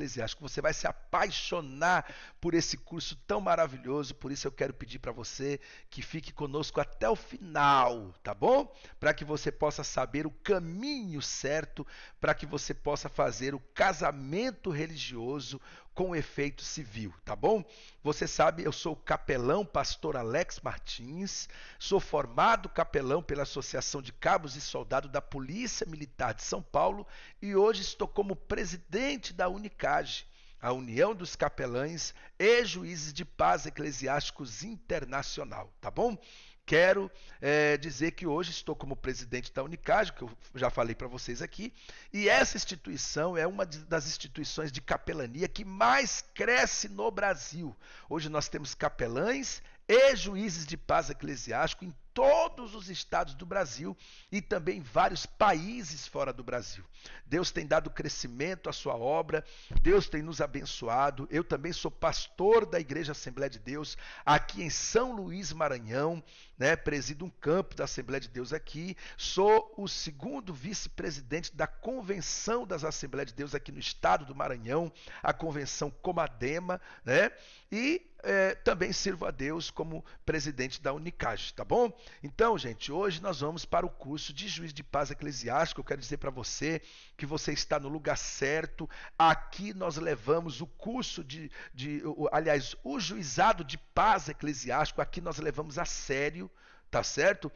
eclesiástico. Você vai se apaixonar por esse curso tão maravilhoso. Por isso eu quero pedir para você que fique conosco até o final, tá bom? Para que você possa saber o caminho certo, para que você possa fazer o casamento religioso com efeito civil, tá bom? Você sabe, eu sou o capelão pastor Alex Martins, sou formado capelão pela Associação de Cabos e Soldados da Polícia Militar de São Paulo e hoje estou como presidente da Unicage, a União dos Capelães e Juízes de Paz Eclesiásticos Internacional, tá bom? Quero dizer que hoje estou como presidente da Unicage, que eu já falei para vocês aqui, e essa instituição é uma das instituições de capelania que mais cresce no Brasil. Hoje nós temos capelães e juízes de paz eclesiástico em todos os estados do Brasil e também em vários países fora do Brasil. Deus tem dado crescimento à sua obra, Deus tem nos abençoado. Eu também sou pastor da Igreja Assembleia de Deus aqui em São Luís, Maranhão, né? Presido um campo da Assembleia de Deus aqui, sou o segundo vice-presidente da Convenção das Assembleias de Deus aqui no estado do Maranhão, a Convenção Comadema, né? E também sirvo a Deus como presidente da Unicage, tá bom? Então, gente, hoje nós vamos para o curso de Juiz de Paz Eclesiástico. Eu quero dizer para você que você está no lugar certo. Aqui nós levamos o curso aliás, o juizado de paz eclesiástico, aqui nós levamos a sério, tá certo?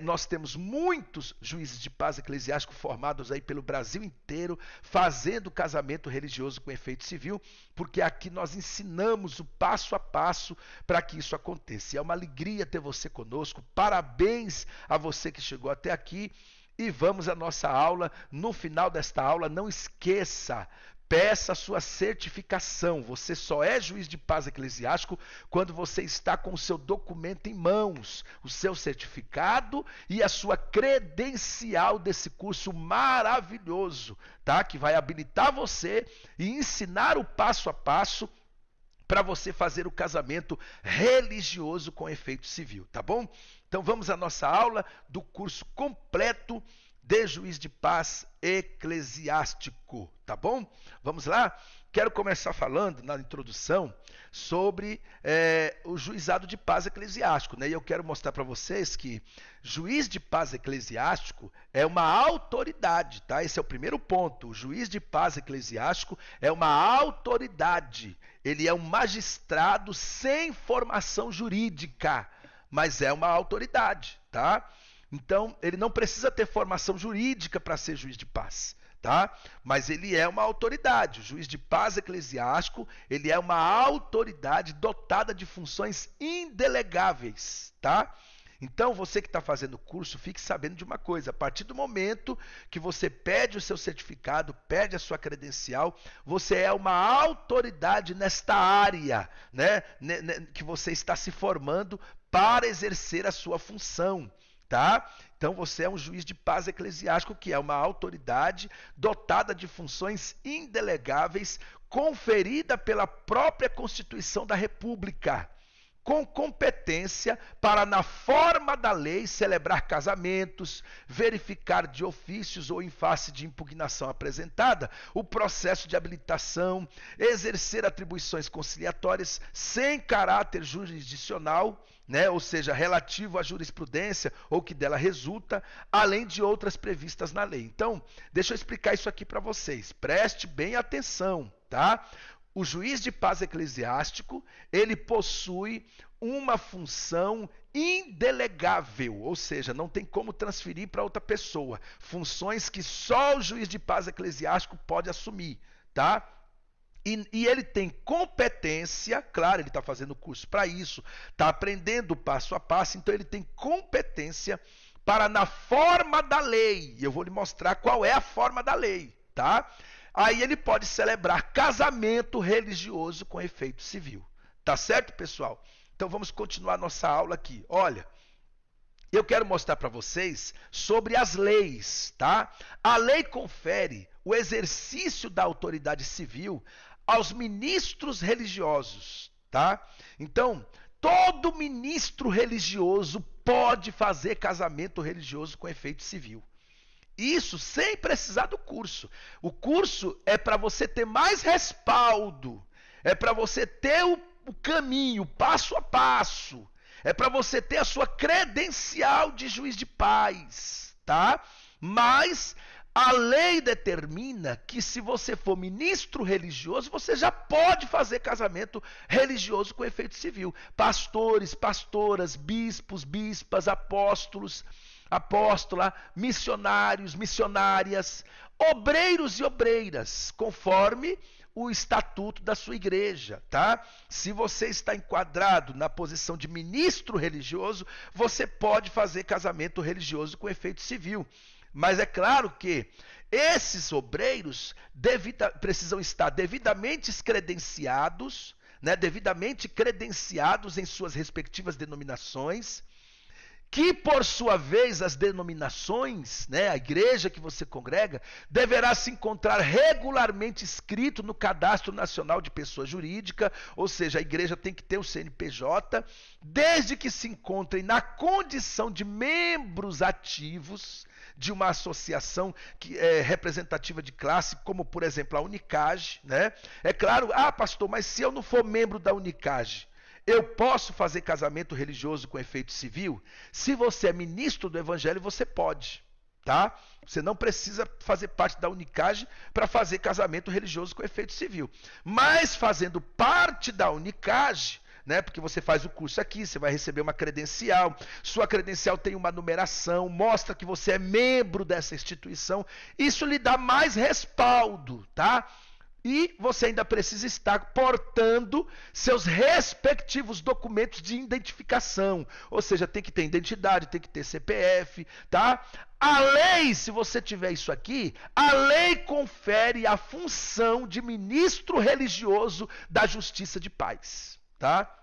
Nós temos muitos juízes de paz eclesiástico formados aí pelo Brasil inteiro, fazendo casamento religioso com efeito civil, porque aqui nós ensinamos o passo a passo para que isso aconteça. E é uma alegria ter você conosco. Parabéns a você que chegou até aqui. E vamos à nossa aula. No final desta aula, não esqueça, peça a sua certificação. Você só é juiz de paz eclesiástico quando você está com o seu documento em mãos, o seu certificado e a sua credencial desse curso maravilhoso, tá? Que vai habilitar você e ensinar o passo a passo para você fazer o casamento religioso com efeito civil, tá bom? Então vamos à nossa aula do curso completo de Juiz de Paz Eclesiástico, tá bom? Vamos lá? Quero começar falando na introdução sobre o juizado de paz eclesiástico, né? E eu quero mostrar para vocês que juiz de paz eclesiástico é uma autoridade, tá? Esse é o primeiro ponto. O juiz de paz eclesiástico é uma autoridade. Ele é um magistrado sem formação jurídica, mas é uma autoridade, tá? Então, ele não precisa ter formação jurídica para ser juiz de paz, tá? Mas ele é uma autoridade. O juiz de paz eclesiástico, ele é uma autoridade dotada de funções indelegáveis, tá? Então, você que está fazendo o curso, fique sabendo de uma coisa: a partir do momento que você pede o seu certificado, pede a sua credencial, você é uma autoridade nesta área, né? Que você está se formando para exercer a sua função. Tá? Então você é um juiz de paz eclesiástico, que é uma autoridade dotada de funções indelegáveis, conferida pela própria Constituição da República, com competência para, na forma da lei, celebrar casamentos, verificar de ofícios ou em face de impugnação apresentada o processo de habilitação, exercer atribuições conciliatórias sem caráter jurisdicional, né, ou seja, relativo à jurisprudência ou que dela resulta, além de outras previstas na lei. Então, deixa eu explicar isso aqui para vocês. Preste bem atenção, tá? O juiz de paz eclesiástico, ele possui uma função indelegável, ou seja, não tem como transferir para outra pessoa. Funções que só o juiz de paz eclesiástico pode assumir, tá? E ele tem competência, claro, ele está fazendo curso para isso, está aprendendo passo a passo, então ele tem competência para, na forma da lei, e eu vou lhe mostrar qual é a forma da lei, tá? Aí ele pode celebrar casamento religioso com efeito civil. Tá certo, pessoal? Então vamos continuar nossa aula aqui. Olha, eu quero mostrar para vocês sobre as leis, tá? A lei confere o exercício da autoridade civil aos ministros religiosos, tá? Então, todo ministro religioso pode fazer casamento religioso com efeito civil. Isso sem precisar do curso. O curso é para você ter mais respaldo, é para você ter o caminho, passo a passo, é para você ter a sua credencial de juiz de paz, tá? Mas a lei determina que se você for ministro religioso, você já pode fazer casamento religioso com efeito civil. Pastores, pastoras, bispos, bispas, apóstolos, apóstola, missionários, missionárias, obreiros e obreiras, conforme o estatuto da sua igreja, tá? Se você está enquadrado na posição de ministro religioso, você pode fazer casamento religioso com efeito civil. Mas é claro que esses obreiros precisam estar devidamente credenciados, né, devidamente credenciados em suas respectivas denominações, que por sua vez as denominações, né, a igreja que você congrega, deverá se encontrar regularmente inscrito no Cadastro Nacional de Pessoa Jurídica, ou seja, a igreja tem que ter o CNPJ, desde que se encontrem na condição de membros ativos de uma associação que é representativa de classe, como por exemplo a Unicage, né? É claro, pastor, mas se eu não for membro da Unicage, eu posso fazer casamento religioso com efeito civil? Se você é ministro do Evangelho, você pode, tá? Você não precisa fazer parte da Unicage para fazer casamento religioso com efeito civil. Mas fazendo parte da Unicage, né, porque você faz o curso aqui, você vai receber uma credencial, sua credencial tem uma numeração, mostra que você é membro dessa instituição, isso lhe dá mais respaldo, tá? E você ainda precisa estar portando seus respectivos documentos de identificação. Ou seja, tem que ter identidade, tem que ter CPF, tá? A lei, se você tiver isso aqui, a lei confere a função de ministro religioso da Justiça de Paz, tá?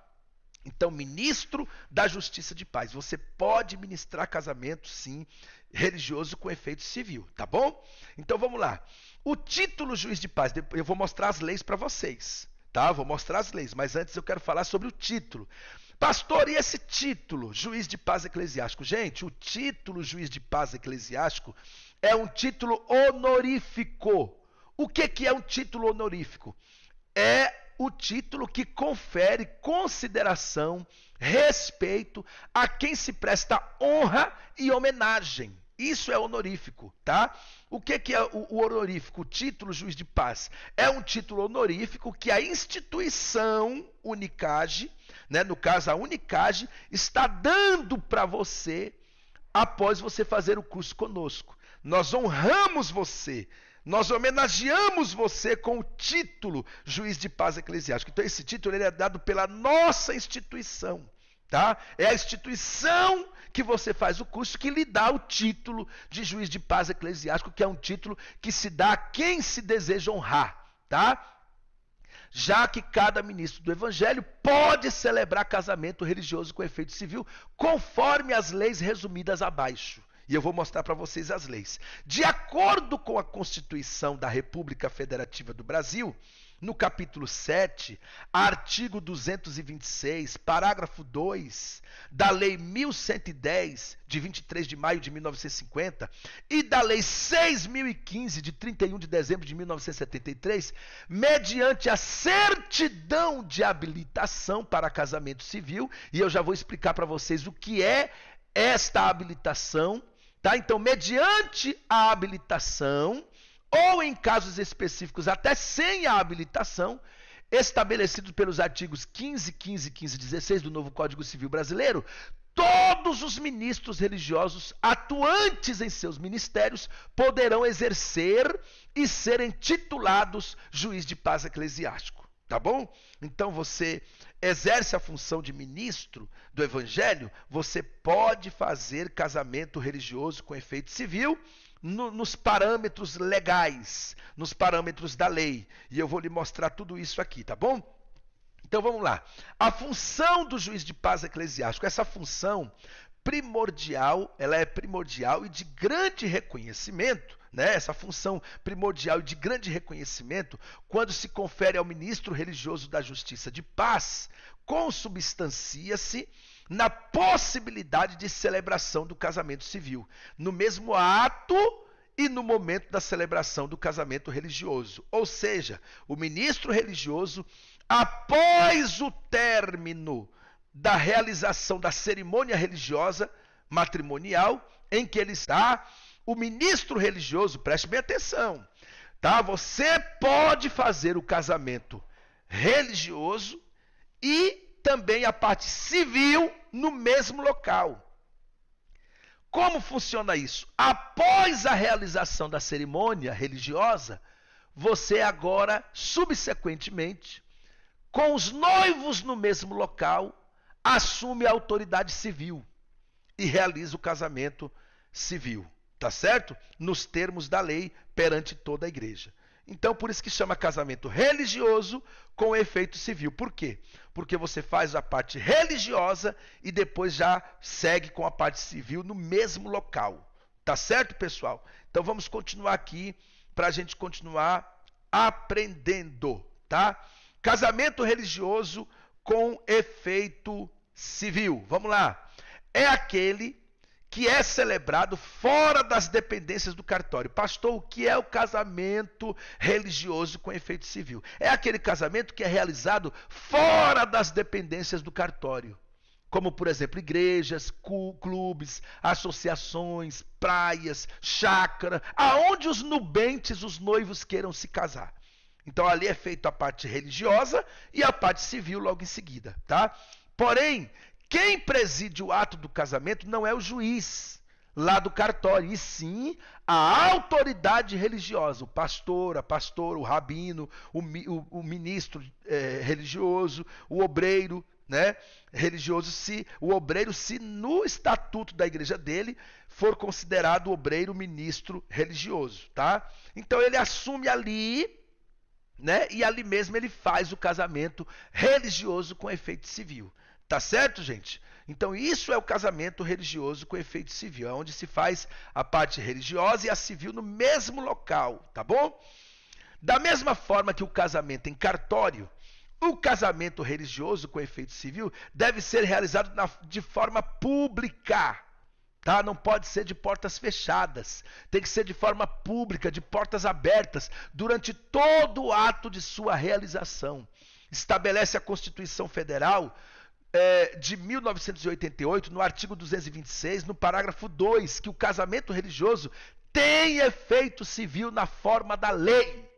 Então, ministro da Justiça de Paz. Você pode ministrar casamento, sim, religioso com efeito civil, tá bom? Então, vamos lá. O título juiz de paz, eu vou mostrar as leis para vocês, tá? Vou mostrar as leis, mas antes eu quero falar sobre o título. Pastor, e esse título, juiz de paz eclesiástico? Gente, o título juiz de paz eclesiástico é um título honorífico. O que é um título honorífico? É o título que confere consideração, respeito a quem se presta honra e homenagem. Isso é honorífico, tá? O que é o honorífico? O título juiz de paz é um título honorífico que a instituição Unicage, né, no caso a Unicage, está dando para você após você fazer o curso conosco. Nós honramos você, nós homenageamos você com o título juiz de paz eclesiástico. Então esse título ele é dado pela nossa instituição, tá? É a instituição que você faz o curso que lhe dá o título de juiz de paz eclesiástico, que é um título que se dá a quem se deseja honrar, tá? Já que cada ministro do Evangelho pode celebrar casamento religioso com efeito civil, conforme as leis resumidas abaixo. E eu vou mostrar para vocês as leis. De acordo com a Constituição da República Federativa do Brasil, no capítulo 7, artigo 226, parágrafo 2, da Lei 1110, de 23 de maio de 1950, e da Lei 6.015, de 31 de dezembro de 1973, mediante a certidão de habilitação para casamento civil, e eu já vou explicar para vocês o que é esta habilitação, tá? Então, mediante a habilitação, ou em casos específicos até sem a habilitação, estabelecido pelos artigos 15, 15, 15 e 16 do novo Código Civil Brasileiro, todos os ministros religiosos atuantes em seus ministérios poderão exercer e serem titulados juiz de paz eclesiástico, tá bom? Então você exerce a função de ministro do Evangelho, você pode fazer casamento religioso com efeito civil, nos parâmetros legais, nos parâmetros da lei. E eu vou lhe mostrar tudo isso aqui, tá bom? Então vamos lá. A função do juiz de paz eclesiástico, essa função primordial, ela é primordial e de grande reconhecimento, né? Essa função primordial e de grande reconhecimento, quando se confere ao ministro religioso da Justiça de Paz, consubstancia-se na possibilidade de celebração do casamento civil, no mesmo ato e no momento da celebração do casamento religioso. Ou seja, o ministro religioso, após o término da realização da cerimônia religiosa matrimonial em que ele está, o ministro religioso, preste bem atenção, tá? Você pode fazer o casamento religioso e também a parte civil no mesmo local. Como funciona isso? Após a realização da cerimônia religiosa, você agora, subsequentemente, com os noivos no mesmo local, assume a autoridade civil e realiza o casamento civil, tá certo? Nos termos da lei perante toda a igreja. Então, por isso que chama casamento religioso com efeito civil. Por quê? Porque você faz a parte religiosa e depois já segue com a parte civil no mesmo local. Tá certo, pessoal? Então, vamos continuar aqui para a gente continuar aprendendo, tá? Casamento religioso com efeito civil. Vamos lá. É aquele que é celebrado fora das dependências do cartório. Pastor, o que é o casamento religioso com efeito civil? É aquele casamento que é realizado fora das dependências do cartório. Como, por exemplo, igrejas, clubes, associações, praias, chácara, aonde os nubentes, os noivos queiram se casar. Então ali é feita a parte religiosa e a parte civil logo em seguida, tá? Porém, quem preside o ato do casamento não é o juiz lá do cartório, e sim a autoridade religiosa, o pastor, a pastora, o rabino, o ministro religioso, o obreiro, né, religioso, o obreiro, se no estatuto da igreja dele for considerado obreiro ministro religioso, tá? Então ele assume ali, né, e ali mesmo ele faz o casamento religioso com efeito civil. Tá certo, gente? Então isso é o casamento religioso com efeito civil, onde se faz a parte religiosa e a civil no mesmo local, tá bom? Da mesma forma que o casamento em cartório, o casamento religioso com efeito civil deve ser realizado de forma pública, tá? Não pode ser de portas fechadas, tem que ser de forma pública, de portas abertas, durante todo o ato de sua realização. Estabelece a Constituição Federal de 1988, no artigo 226, no parágrafo 2, que o casamento religioso tem efeito civil na forma da lei.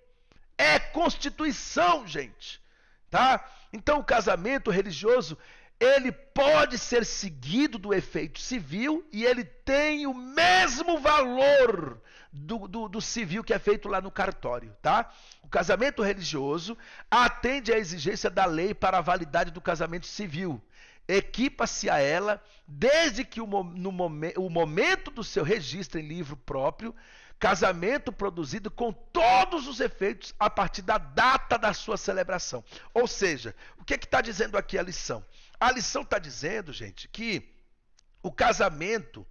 É Constituição, gente. Tá? Então o casamento religioso, ele pode ser seguido do efeito civil e ele tem o mesmo valor do civil que é feito lá no cartório, tá? O casamento religioso atende à exigência da lei para a validade do casamento civil. Equipa-se a ela desde que o momento do seu registro em livro próprio, casamento produzido com todos os efeitos a partir da data da sua celebração. Ou seja, o que está dizendo aqui a lição? A lição está dizendo, gente, que o casamento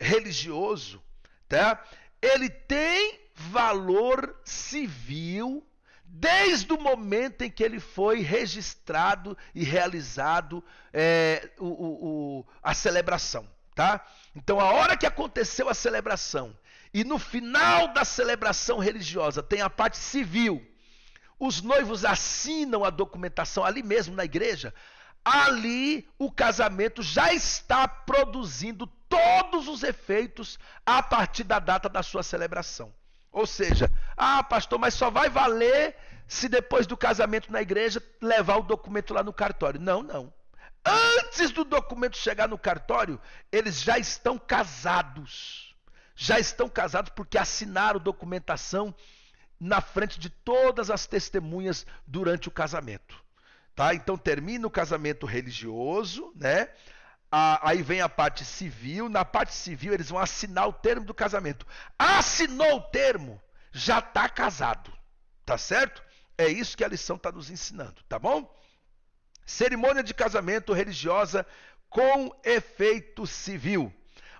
religioso, tá? Ele tem valor civil desde o momento em que ele foi registrado e realizado a celebração, tá? Então, a hora que aconteceu a celebração e no final da celebração religiosa tem a parte civil, os noivos assinam a documentação ali mesmo na igreja, ali o casamento já está produzindo todos os efeitos a partir da data da sua celebração. Ou seja, pastor, mas só vai valer se depois do casamento na igreja levar o documento lá no cartório. Não, não. Antes do documento chegar no cartório, eles já estão casados. Já estão casados porque assinaram documentação na frente de todas as testemunhas durante o casamento. Tá? Então termina o casamento religioso, né? Aí vem a parte civil. Na parte civil eles vão assinar o termo do casamento. Assinou o termo, já está casado. Tá certo? É isso que a lição está nos ensinando, tá bom? Cerimônia de casamento religiosa com efeito civil.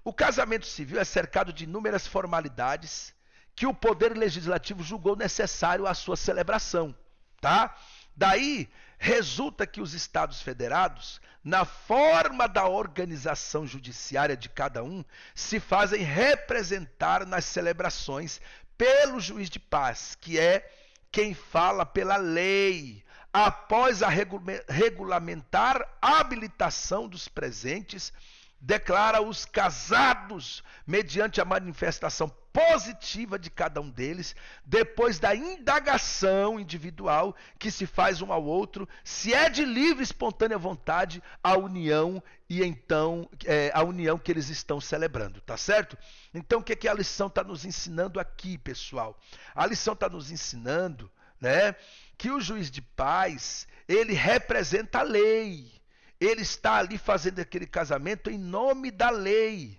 O casamento civil é cercado de inúmeras formalidades que o Poder Legislativo julgou necessário à sua celebração, tá? Daí, resulta que os Estados Federados, na forma da organização judiciária de cada um, se fazem representar nas celebrações pelo juiz de paz, que é quem fala pela lei, após a regulamentar habilitação dos presentes, declara os casados mediante a manifestação positiva de cada um deles, depois da indagação individual que se faz um ao outro, se é de livre e espontânea vontade a união e então a união que eles estão celebrando, tá certo? Então o que a lição está nos ensinando aqui, pessoal? A lição está nos ensinando, né, que o juiz de paz, ele representa a lei. Ele está ali fazendo aquele casamento em nome da lei,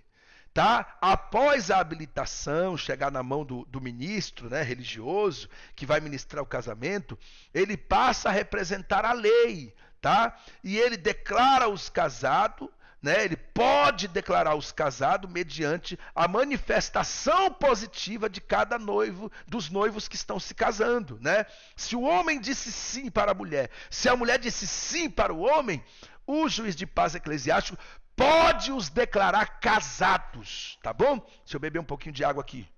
tá? Após a habilitação chegar na mão do ministro, né, religioso, que vai ministrar o casamento, ele passa a representar a lei, tá? E ele declara os casados, né? Ele pode declarar os casados mediante a manifestação positiva de cada noivo, dos noivos que estão se casando, né? Se o homem disse sim para a mulher, se a mulher disse sim para o homem, o juiz de paz eclesiástico pode os declarar casados, tá bom? Deixa eu beber um pouquinho de água aqui.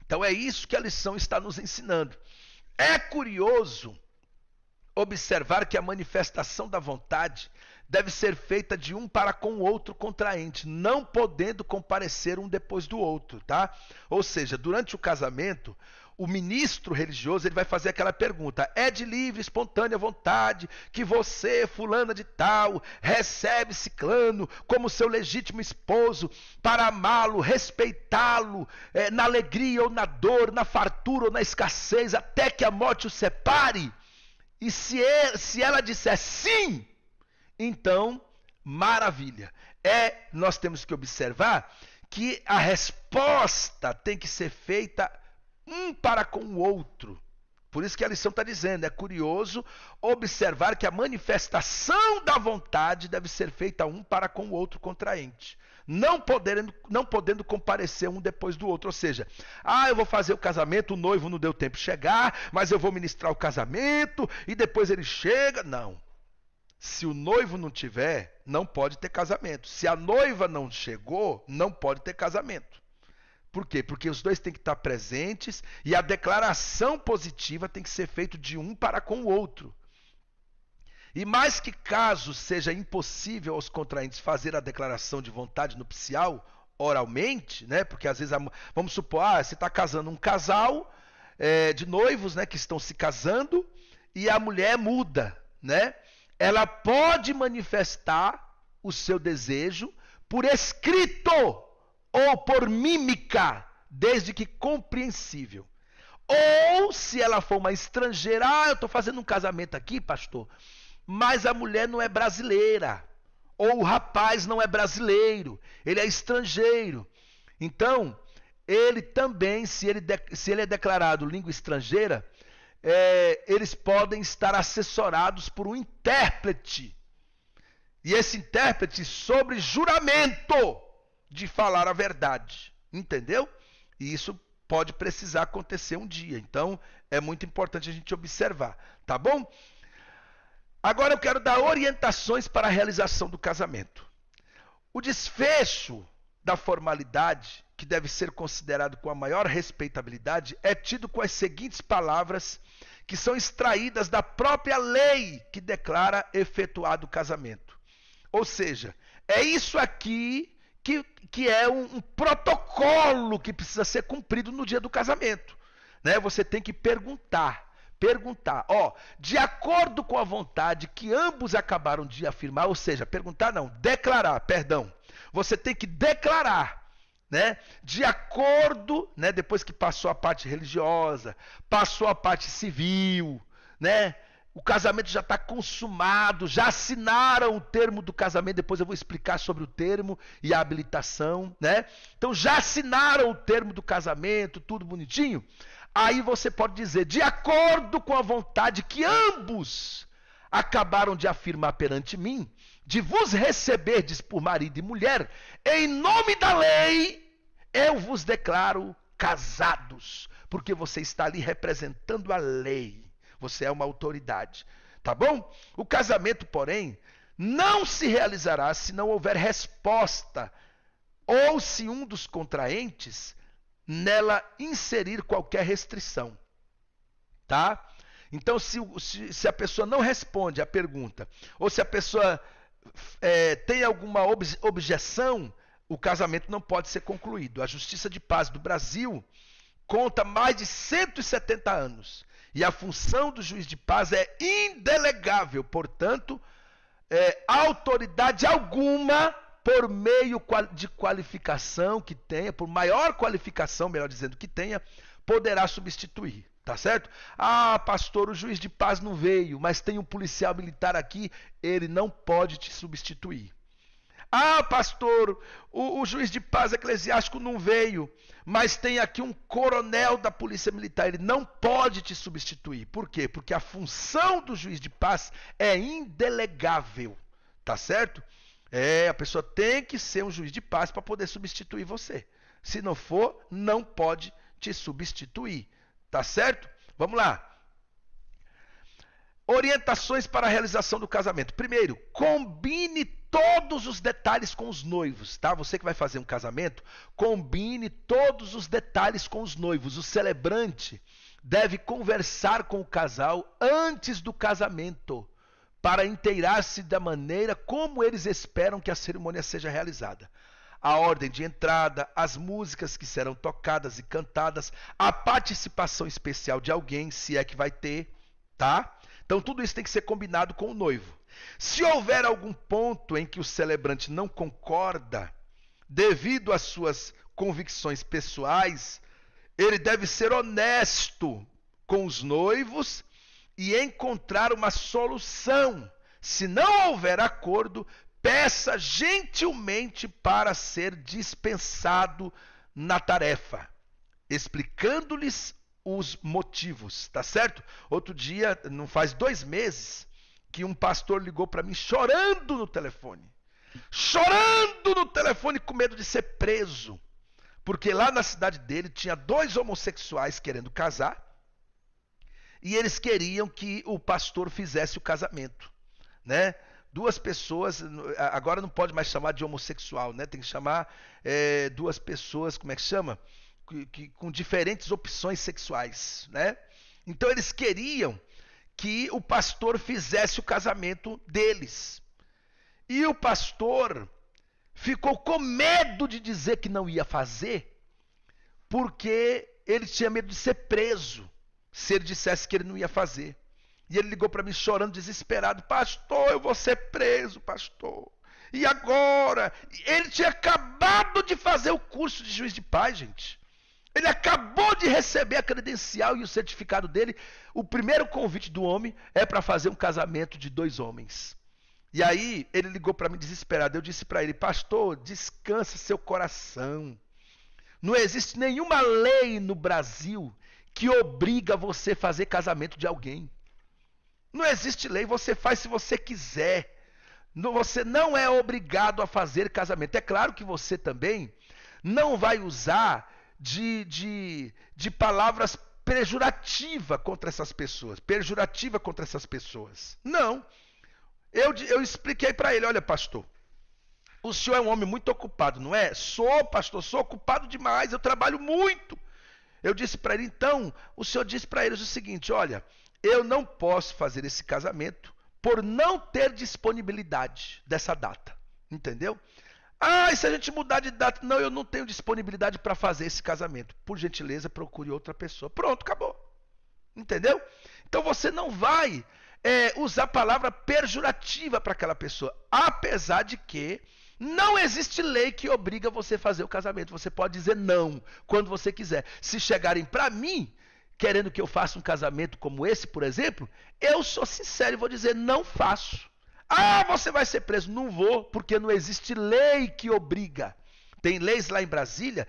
Então é isso que a lição está nos ensinando. É curioso observar que a manifestação da vontade deve ser feita de um para com o outro contraente, não podendo comparecer um depois do outro, tá? Ou seja, durante o casamento, o ministro religioso ele vai fazer aquela pergunta: é de livre, espontânea vontade que você, fulana de tal, recebe ciclano como seu legítimo esposo para amá-lo, respeitá-lo, na alegria ou na dor, na fartura ou na escassez, até que a morte o separe? E se ela disser sim, então, maravilha. Nós temos que observar que a resposta tem que ser feita um para com o outro. Por isso que a lição está dizendo, é curioso observar que a manifestação da vontade deve ser feita um para com o outro contraente. Não podendo comparecer um depois do outro. Ou seja, eu vou fazer o casamento, o noivo não deu tempo de chegar, mas eu vou ministrar o casamento e depois ele chega. Não. Se o noivo não tiver, não pode ter casamento. Se a noiva não chegou, não pode ter casamento. Por quê? Porque os dois têm que estar presentes e a declaração positiva tem que ser feita de um para com o outro. E mais que caso seja impossível aos contraentes fazer a declaração de vontade nupcial oralmente, né? Porque às vezes, vamos supor, você está casando um casal de noivos, né, que estão se casando e a mulher muda, né? Ela pode manifestar o seu desejo por escrito ou por mímica, desde que compreensível. Ou se ela for uma estrangeira, eu estou fazendo um casamento aqui, pastor, mas a mulher não é brasileira, ou o rapaz não é brasileiro, ele é estrangeiro. Então, ele também, se ele é declarado língua estrangeira, eles podem estar assessorados por um intérprete. E esse intérprete sobre juramento de falar a verdade, entendeu? E isso pode precisar acontecer um dia. Então, é muito importante a gente observar, tá bom? Agora eu quero dar orientações para a realização do casamento. O desfecho da formalidade, que deve ser considerado com a maior respeitabilidade, é tido com as seguintes palavras, que são extraídas da própria lei que declara efetuado o casamento. Ou seja, é isso aqui que é um protocolo que precisa ser cumprido no dia do casamento, né? Você tem que perguntar, de acordo com a vontade que ambos acabaram de afirmar, ou seja, declarar, você tem que declarar, né? De acordo, né? Depois que passou a parte religiosa, passou a parte civil, né? O casamento já está consumado, já assinaram o termo do casamento, depois eu vou explicar sobre o termo e a habilitação, né? Então já assinaram o termo do casamento, tudo bonitinho. Aí você pode dizer, de acordo com a vontade que ambos acabaram de afirmar perante mim, de vos receberdes por marido e mulher, em nome da lei, eu vos declaro casados, porque você está ali representando a lei. Você é uma autoridade, tá bom? O casamento, porém, não se realizará se não houver resposta ou se um dos contraentes nela inserir qualquer restrição, tá? Então, se a pessoa não responde à pergunta, ou se a pessoa tem alguma objeção, o casamento não pode ser concluído. A Justiça de Paz do Brasil conta mais de 170 anos. E a função do juiz de paz é indelegável, portanto, autoridade alguma, por meio de qualificação que tenha, por maior qualificação, melhor dizendo, que tenha, poderá substituir, tá certo? Ah, pastor, o juiz de paz não veio, mas tem um policial militar aqui, ele não pode te substituir. Ah, pastor, o juiz de paz eclesiástico não veio, mas tem aqui um coronel da polícia militar, ele não pode te substituir. Por quê? Porque a função do juiz de paz é indelegável, tá certo? A pessoa tem que ser um juiz de paz para poder substituir você. Se não for, não pode te substituir, tá certo? Vamos lá. Orientações para a realização do casamento. Primeiro, combine todos os detalhes com os noivos, tá? Você que vai fazer um casamento, combine todos os detalhes com os noivos. O celebrante deve conversar com o casal antes do casamento, para inteirar-se da maneira como eles esperam que a cerimônia seja realizada. A ordem de entrada, as músicas que serão tocadas e cantadas, a participação especial de alguém, se é que vai ter, tá? Então tudo isso tem que ser combinado com o noivo. Se houver algum ponto em que o celebrante não concorda, devido às suas convicções pessoais, ele deve ser honesto com os noivos e encontrar uma solução. Se não houver acordo, peça gentilmente para ser dispensado na tarefa, explicando-lhes os motivos, tá certo? Outro dia, não faz 2 meses, que um pastor ligou para mim chorando no telefone com medo de ser preso, porque lá na cidade dele tinha 2 homossexuais querendo casar, e eles queriam que o pastor fizesse o casamento, né? 2 pessoas, agora não pode mais chamar de homossexual, né? Tem que chamar 2 pessoas, como é que chama? Com diferentes opções sexuais, né? Então eles queriam que o pastor fizesse o casamento deles. E o pastor ficou com medo de dizer que não ia fazer, porque ele tinha medo de ser preso se ele dissesse que ele não ia fazer. E ele ligou para mim chorando, desesperado: pastor, eu vou ser preso, pastor. E agora? Ele tinha acabado de fazer o curso de juiz de paz, gente. Ele acabou de receber a credencial e o certificado dele. O primeiro convite do homem é para fazer um casamento de 2 homens. E aí ele ligou para mim desesperado. Eu disse para ele: pastor, descansa seu coração. Não existe nenhuma lei no Brasil que obriga você a fazer casamento de alguém. Não existe lei, você faz se você quiser. Você não é obrigado a fazer casamento. É claro que você também não vai usar de palavras pejorativas contra essas pessoas. Não. Eu expliquei para ele: olha, pastor, o senhor é um homem muito ocupado, não é? Sou, pastor, sou ocupado demais, eu trabalho muito. Eu disse para ele: então, o senhor disse para eles o seguinte: olha, eu não posso fazer esse casamento por não ter disponibilidade dessa data, entendeu? Ah, e se a gente mudar de data? Não, eu não tenho disponibilidade para fazer esse casamento. Por gentileza, procure outra pessoa. Pronto, acabou. Entendeu? Então você não vai usar palavra pejorativa para aquela pessoa, apesar de que não existe lei que obriga você a fazer o casamento. Você pode dizer não quando você quiser. Se chegarem para mim querendo que eu faça um casamento como esse, por exemplo, eu sou sincero e vou dizer: não faço. Ah, você vai ser preso. Não vou, porque não existe lei que obriga. Tem leis lá em Brasília,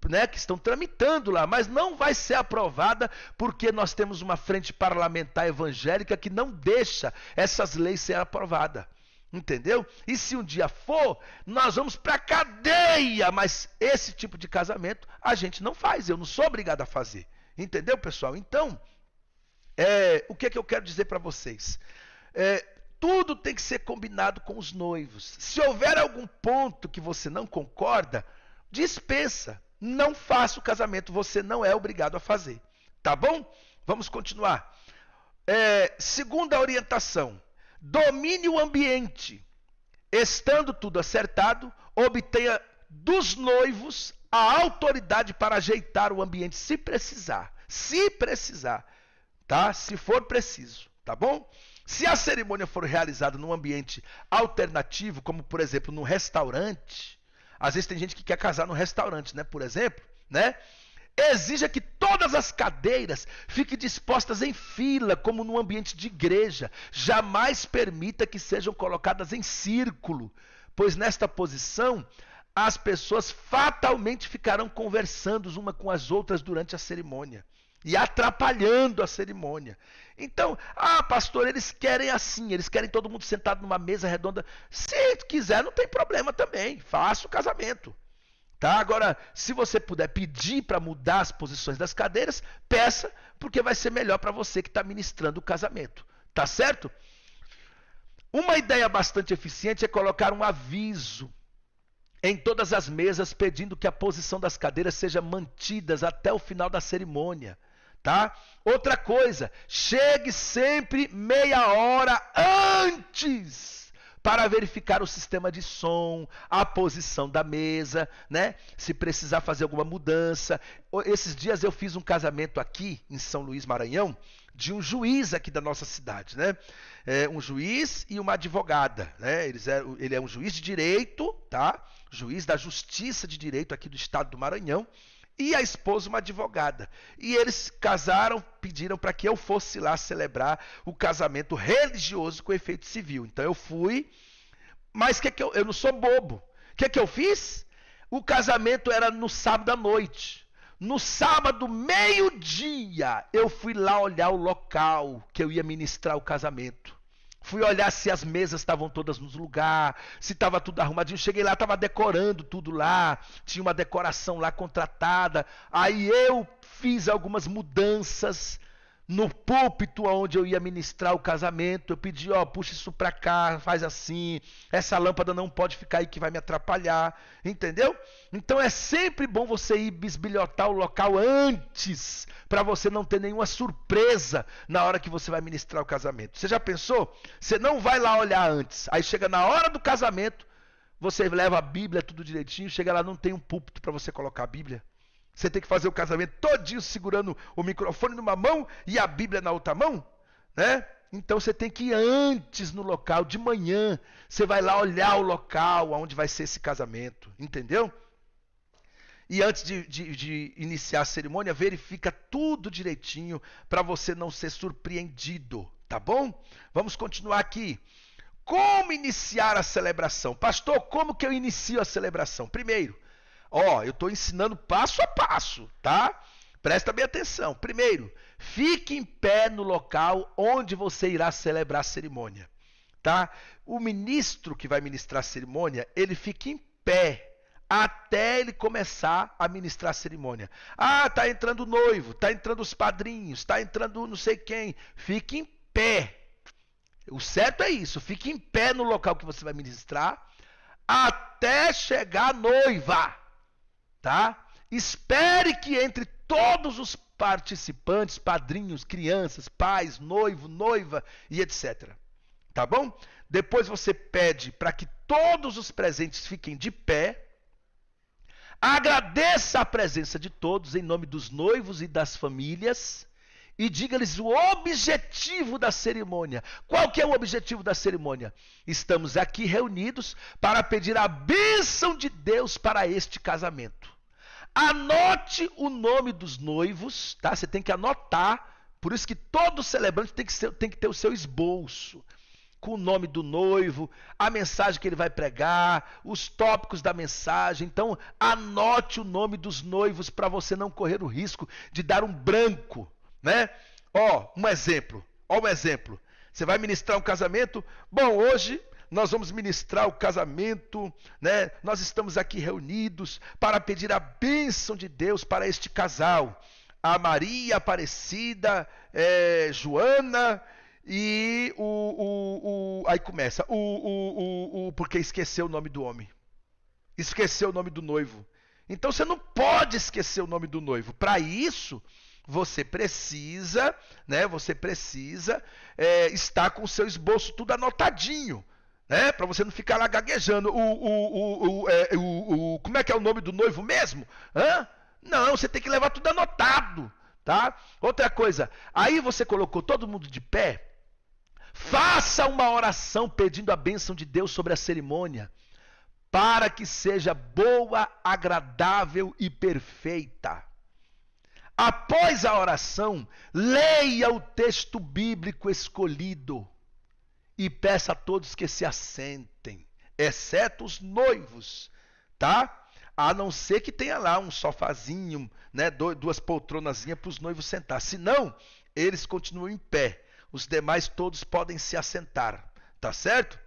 né, que estão tramitando lá, mas não vai ser aprovada porque nós temos uma frente parlamentar evangélica que não deixa essas leis serem aprovadas. Entendeu? E se um dia for, nós vamos para a cadeia, mas esse tipo de casamento a gente não faz, eu não sou obrigado a fazer. Entendeu, pessoal? Então, o que é que eu quero dizer para vocês? Tudo tem que ser combinado com os noivos. Se houver algum ponto que você não concorda, dispensa. Não faça o casamento, você não é obrigado a fazer. Tá bom? Vamos continuar. Segunda orientação. Domine o ambiente. Estando tudo acertado, obtenha dos noivos a autoridade para ajeitar o ambiente, se precisar. Se precisar, tá? Se for preciso, tá bom? Se a cerimônia for realizada num ambiente alternativo, como por exemplo num restaurante, às vezes tem gente que quer casar num restaurante, né? Por exemplo, né? Exija que todas as cadeiras fiquem dispostas em fila, como num ambiente de igreja. Jamais permita que sejam colocadas em círculo, pois nesta posição as pessoas fatalmente ficarão conversando uma com as outras durante a cerimônia e atrapalhando a cerimônia. Então, pastor, eles querem assim, eles querem todo mundo sentado numa mesa redonda. Se quiser, não tem problema também, faça o casamento. Tá? Agora, se você puder pedir para mudar as posições das cadeiras, peça, porque vai ser melhor para você que está ministrando o casamento. Tá certo? Uma ideia bastante eficiente é colocar um aviso em todas as mesas pedindo que a posição das cadeiras seja mantidas até o final da cerimônia. Tá? Outra coisa, chegue sempre meia hora antes para verificar o sistema de som, a posição da mesa, né? Se precisar fazer alguma mudança. Esses dias eu fiz um casamento aqui em São Luís, Maranhão, de um juiz aqui da nossa cidade, né? Um juiz e uma advogada, né? Ele é um juiz de direito, tá? Juiz da Justiça de Direito aqui do estado do Maranhão. E a esposa, uma advogada. E eles casaram, pediram para que eu fosse lá celebrar o casamento religioso com efeito civil. Então eu fui, mas eu não sou bobo. O que eu fiz? O casamento era no sábado à noite. No sábado, meio-dia, eu fui lá olhar o local que eu ia ministrar o casamento. Fui olhar se as mesas estavam todas no lugar, se estava tudo arrumadinho. Cheguei lá, estava decorando tudo lá, tinha uma decoração lá contratada. Aí eu fiz algumas mudanças no púlpito onde eu ia ministrar o casamento. Eu pedi, puxa isso para cá, faz assim. Essa lâmpada não pode ficar aí que vai me atrapalhar. Entendeu? Então é sempre bom você ir bisbilhotar o local antes, para você não ter nenhuma surpresa na hora que você vai ministrar o casamento. Você já pensou? Você não vai lá olhar antes. Aí chega na hora do casamento, você leva a Bíblia tudo direitinho, chega lá, não tem um púlpito para você colocar a Bíblia. Você tem que fazer o casamento todinho segurando o microfone numa mão e a Bíblia na outra mão, né? Então você tem que ir antes no local, de manhã. Você vai lá olhar o local onde vai ser esse casamento, entendeu? E antes de iniciar a cerimônia, verifica tudo direitinho para você não ser surpreendido, tá bom? Vamos continuar aqui. Como iniciar a celebração? Pastor, como que eu inicio a celebração? Primeiro, eu estou ensinando passo a passo, tá? Presta bem atenção. Primeiro, fique em pé no local onde você irá celebrar a cerimônia, tá? O ministro que vai ministrar a cerimônia, ele fica em pé até ele começar a ministrar a cerimônia. Tá entrando o noivo, tá entrando os padrinhos, tá entrando não sei quem. Fique em pé. O certo é isso, fique em pé no local que você vai ministrar até chegar a noiva. Tá? Espere que entre todos os participantes, padrinhos, crianças, pais, noivo, noiva e etc. Tá bom? Depois você pede para que todos os presentes fiquem de pé. Agradeça a presença de todos em nome dos noivos e das famílias e diga-lhes o objetivo da cerimônia. Qual que é o objetivo da cerimônia? Estamos aqui reunidos para pedir a bênção de Deus para este casamento. Anote o nome dos noivos, tá? Você tem que anotar, por isso que todo celebrante tem que ter o seu esboço, com o nome do noivo, a mensagem que ele vai pregar, os tópicos da mensagem. Então, anote o nome dos noivos para você não correr o risco de dar um branco, né? Um exemplo. Você vai ministrar um casamento. Bom, hoje nós vamos ministrar o casamento, né? Nós estamos aqui reunidos para pedir a bênção de Deus para este casal. A Maria Aparecida, Joana e aí começa, porque esqueceu o nome do homem. Esqueceu o nome do noivo. Então você não pode esquecer o nome do noivo. Para isso, você precisa, né? Você precisa estar com o seu esboço tudo anotadinho, né? Para você não ficar lá gaguejando. Como é que é o nome do noivo mesmo? Hã? Não, você tem que levar tudo anotado, tá? Outra coisa, aí você colocou todo mundo de pé. Faça uma oração pedindo a bênção de Deus sobre a cerimônia, para que seja boa, agradável e perfeita. Após a oração, leia o texto bíblico escolhido e peça a todos que se assentem, exceto os noivos, tá? A não ser que tenha lá um sofazinho, né, duas poltronazinhas para os noivos sentar. Senão, eles continuam em pé. Os demais todos podem se assentar, tá certo?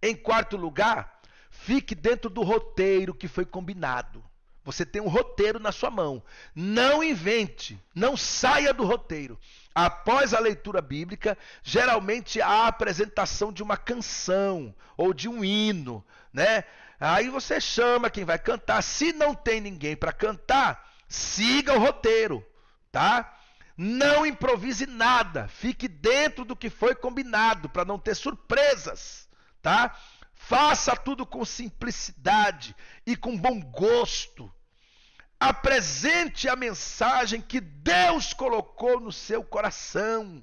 Em quarto lugar, fique dentro do roteiro que foi combinado. Você tem um roteiro na sua mão. Não invente, não saia do roteiro. Após a leitura bíblica, geralmente há a apresentação de uma canção ou de um hino, né? Aí você chama quem vai cantar. Se não tem ninguém para cantar, siga o roteiro, tá? Não improvise nada. Fique dentro do que foi combinado para não ter surpresas, tá? Faça tudo com simplicidade e com bom gosto. Apresente a mensagem que Deus colocou no seu coração.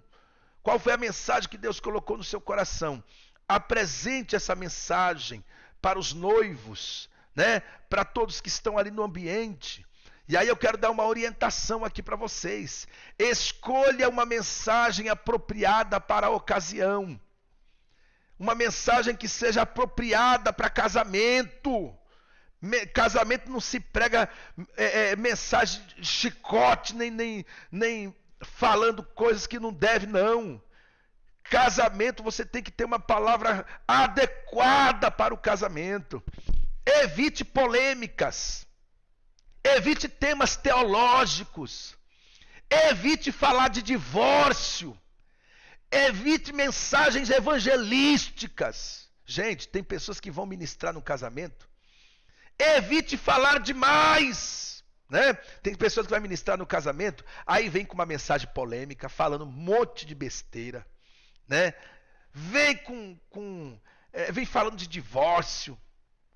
Qual foi a mensagem que Deus colocou no seu coração? Apresente essa mensagem para os noivos, né? Para todos que estão ali no ambiente. E aí eu quero dar uma orientação aqui para vocês. Escolha uma mensagem apropriada para a ocasião. Uma mensagem que seja apropriada para casamento. Casamento não se prega mensagem de chicote, nem falando coisas que não deve, não. Casamento, você tem que ter uma palavra adequada para o casamento. Evite polêmicas. Evite temas teológicos. Evite falar de divórcio. Evite mensagens evangelísticas. Gente, tem pessoas que vão ministrar no casamento. Evite falar demais, né? Tem pessoas que vão ministrar no casamento, aí vem com uma mensagem polêmica, falando um monte de besteira, né? Vem falando de divórcio.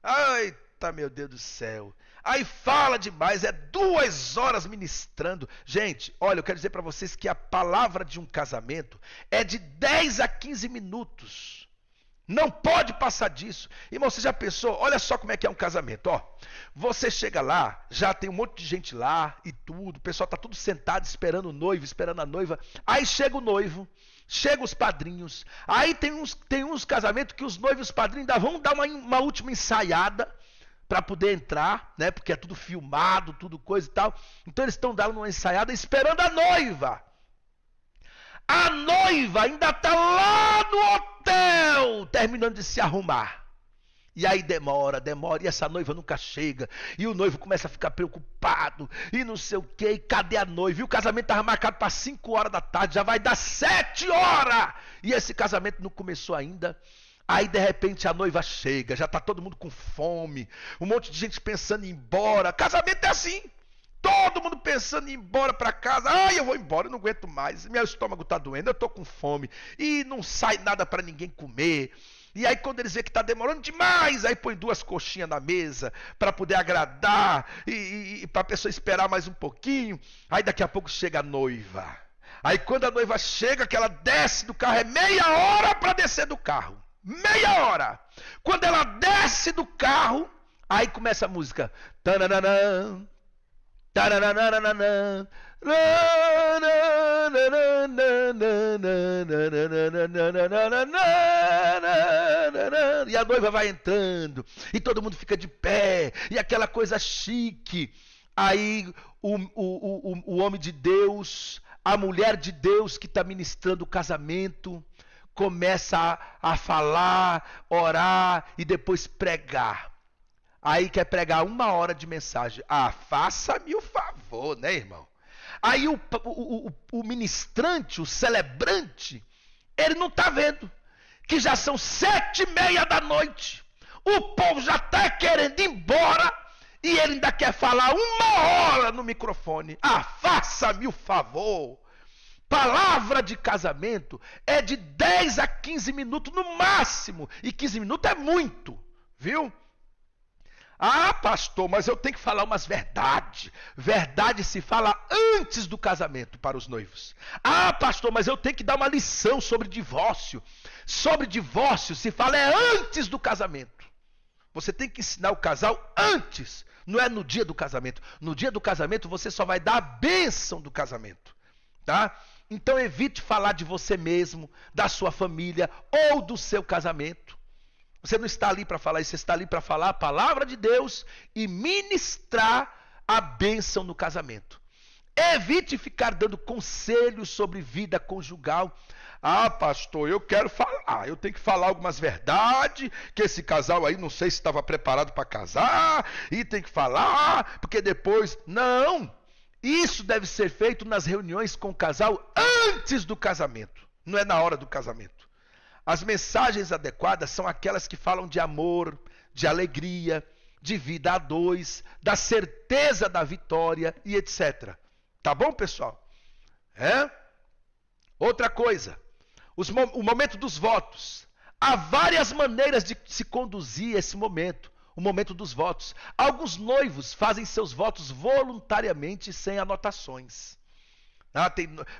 Eita, meu Deus do céu. Aí fala demais, 2 horas ministrando. Gente, olha, eu quero dizer para vocês que a palavra de um casamento é de 10 a 15 minutos. Não pode passar disso. Irmão, você já pensou? Olha só como é que é um casamento. Ó, você chega lá, já tem um monte de gente lá e tudo. O pessoal está tudo sentado esperando o noivo, esperando a noiva. Aí chega o noivo, chegam os padrinhos. Aí tem uns casamentos que os noivos e os padrinhos ainda vão dar uma última ensaiada para poder entrar, né? Porque é tudo filmado, tudo coisa e tal. Então eles estão dando uma ensaiada esperando a noiva. A noiva ainda está lá no hotel, terminando de se arrumar. E aí demora, e essa noiva nunca chega. E o noivo começa a ficar preocupado, e não sei o quê, e cadê a noiva? E o casamento estava marcado para 5 horas da tarde, já vai dar 7 horas. E esse casamento não começou ainda. Aí de repente a noiva chega, já está todo mundo com fome, um monte de gente pensando em ir embora. Casamento é assim. Todo mundo pensando em ir embora para casa. Eu vou embora, eu não aguento mais. Meu estômago está doendo, eu estou com fome. E não sai nada para ninguém comer. E aí quando eles veem que está demorando demais, aí põe 2 coxinhas na mesa para poder agradar e para a pessoa esperar mais um pouquinho. Aí daqui a pouco chega a noiva. Aí quando a noiva chega, que ela desce do carro, é meia hora para descer do carro. Meia hora. Quando ela desce do carro, aí começa a música. Tananana. E a noiva vai entrando e todo mundo fica de pé e aquela coisa chique. Aí o homem de Deus, a mulher de Deus que está ministrando o casamento, começa a falar, orar e depois pregar. Aí quer pregar 1 hora de mensagem. Ah, faça-me o favor, né, irmão? Aí o ministrante, o celebrante, ele não está vendo que já são 7h30 da noite. O povo já está querendo ir embora e ele ainda quer falar 1 hora no microfone. Ah, faça-me o favor. Palavra de casamento é de 10 a 15 minutos no máximo. E 15 minutos é muito, viu? Ah, pastor, mas eu tenho que falar umas verdades. Verdade se fala antes do casamento para os noivos. Ah, pastor, mas eu tenho que dar uma lição sobre divórcio. Sobre divórcio se fala antes do casamento. Você tem que ensinar o casal antes, não é no dia do casamento. No dia do casamento você só vai dar a bênção do casamento, tá? Então evite falar de você mesmo, da sua família ou do seu casamento. Você não está ali para falar isso, você está ali para falar a palavra de Deus e ministrar a bênção no casamento. Evite ficar dando conselhos sobre vida conjugal. Ah, pastor, eu quero falar, eu tenho que falar algumas verdades, que esse casal aí não sei se estava preparado para casar, e tem que falar, porque depois... Não! Isso deve ser feito nas reuniões com o casal antes do casamento, não é na hora do casamento. As mensagens adequadas são aquelas que falam de amor, de alegria, de vida a dois, da certeza da vitória e etc. Tá bom, pessoal? Outra coisa, o momento dos votos. Há várias maneiras de se conduzir esse momento, o momento dos votos. Alguns noivos fazem seus votos voluntariamente sem anotações.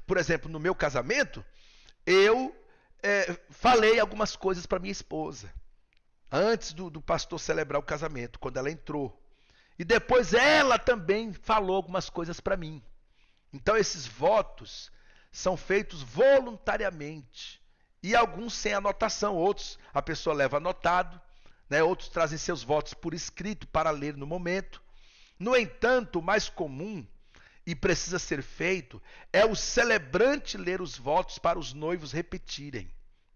Por exemplo, no meu casamento, eu falei algumas coisas para minha esposa antes do pastor celebrar o casamento, quando ela entrou. E depois ela também falou algumas coisas para mim. Então esses votos são feitos voluntariamente. E alguns sem anotação, outros a pessoa leva anotado, né? Outros trazem seus votos por escrito para ler no momento. No entanto, o mais comum e precisa ser feito é o celebrante ler os votos para os noivos repetirem,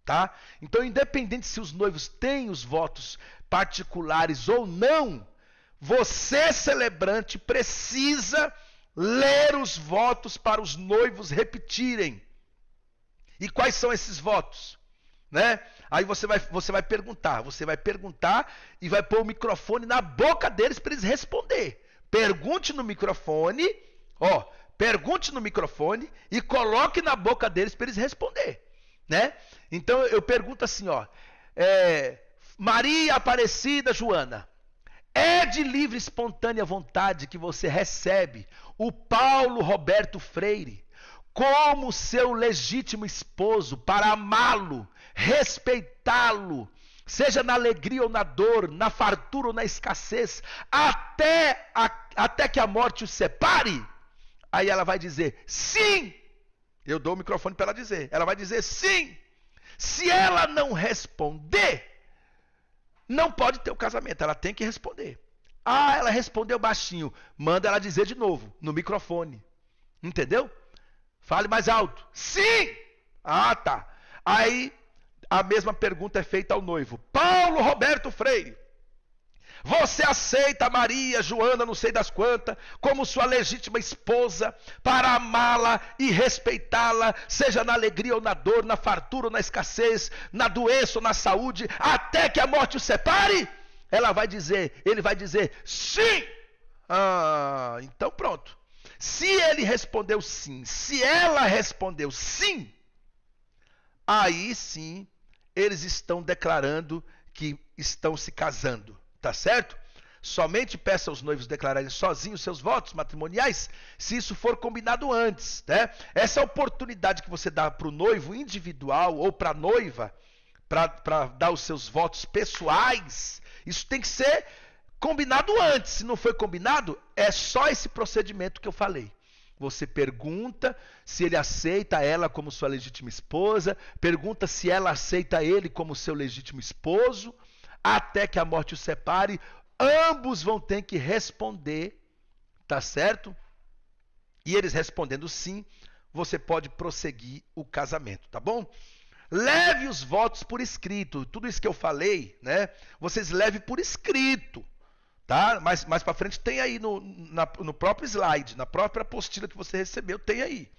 tá? Então, independente se os noivos têm os votos particulares ou não, você, celebrante, precisa ler os votos para os noivos repetirem. E quais são esses votos? Né? Aí você vai perguntar e vai pôr o microfone na boca deles para eles responder. Pergunte no microfone, pergunte no microfone e coloque na boca deles para eles responder, né? Então eu pergunto assim, Maria Aparecida Joana, é de livre e espontânea vontade que você recebe o Paulo Roberto Freire como seu legítimo esposo para amá-lo, respeitá-lo, seja na alegria ou na dor, na fartura ou na escassez, até que a morte os separe? Aí ela vai dizer sim. Eu dou o microfone para ela dizer. Ela vai dizer sim. Se ela não responder, não pode ter o casamento. Ela tem que responder. Ah, ela respondeu baixinho. Manda ela dizer de novo, no microfone. Entendeu? Fale mais alto. Sim! Ah, tá. Aí a mesma pergunta é feita ao noivo. Paulo Roberto Freire, você aceita Maria Joana, não sei das quantas, como sua legítima esposa, para amá-la e respeitá-la, seja na alegria ou na dor, na fartura ou na escassez, na doença ou na saúde, até que a morte o separe? Ele vai dizer sim. Ah, então pronto. Se ele respondeu sim, se ela respondeu sim, aí sim eles estão declarando que estão se casando. Tá certo? Somente peça aos noivos declararem sozinhos seus votos matrimoniais, se isso for combinado antes, né? Essa oportunidade que você dá para o noivo individual ou para a noiva, para dar os seus votos pessoais, isso tem que ser combinado antes. Se não foi combinado, é só esse procedimento que eu falei. Você pergunta se ele aceita ela como sua legítima esposa, pergunta se ela aceita ele como seu legítimo esposo, até que a morte os separe. Ambos vão ter que responder, tá certo? E eles respondendo sim, você pode prosseguir o casamento, tá bom? Leve os votos por escrito. Tudo isso que eu falei, né? Vocês levem por escrito. Tá? Mais para frente tem aí no próprio slide, na própria apostila que você recebeu, tem aí.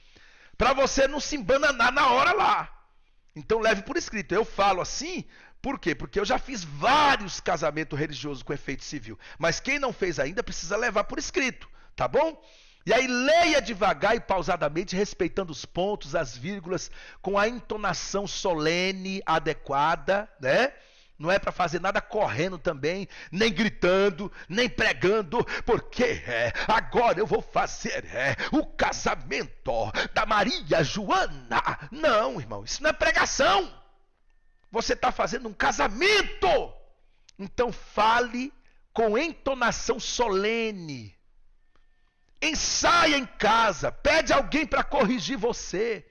Para você não se embananar na hora lá. Então leve por escrito. Eu falo assim, por quê? Porque eu já fiz vários casamentos religiosos com efeito civil. Mas quem não fez ainda precisa levar por escrito, tá bom? E aí leia devagar e pausadamente, respeitando os pontos, as vírgulas, com a entonação solene adequada, né? Não é para fazer nada correndo também, nem gritando, nem pregando, porque agora eu vou fazer o casamento da Maria Joana. Não, irmão, isso não é pregação. Você está fazendo um casamento. Então fale com entonação solene. Ensaia em casa, pede alguém para corrigir você.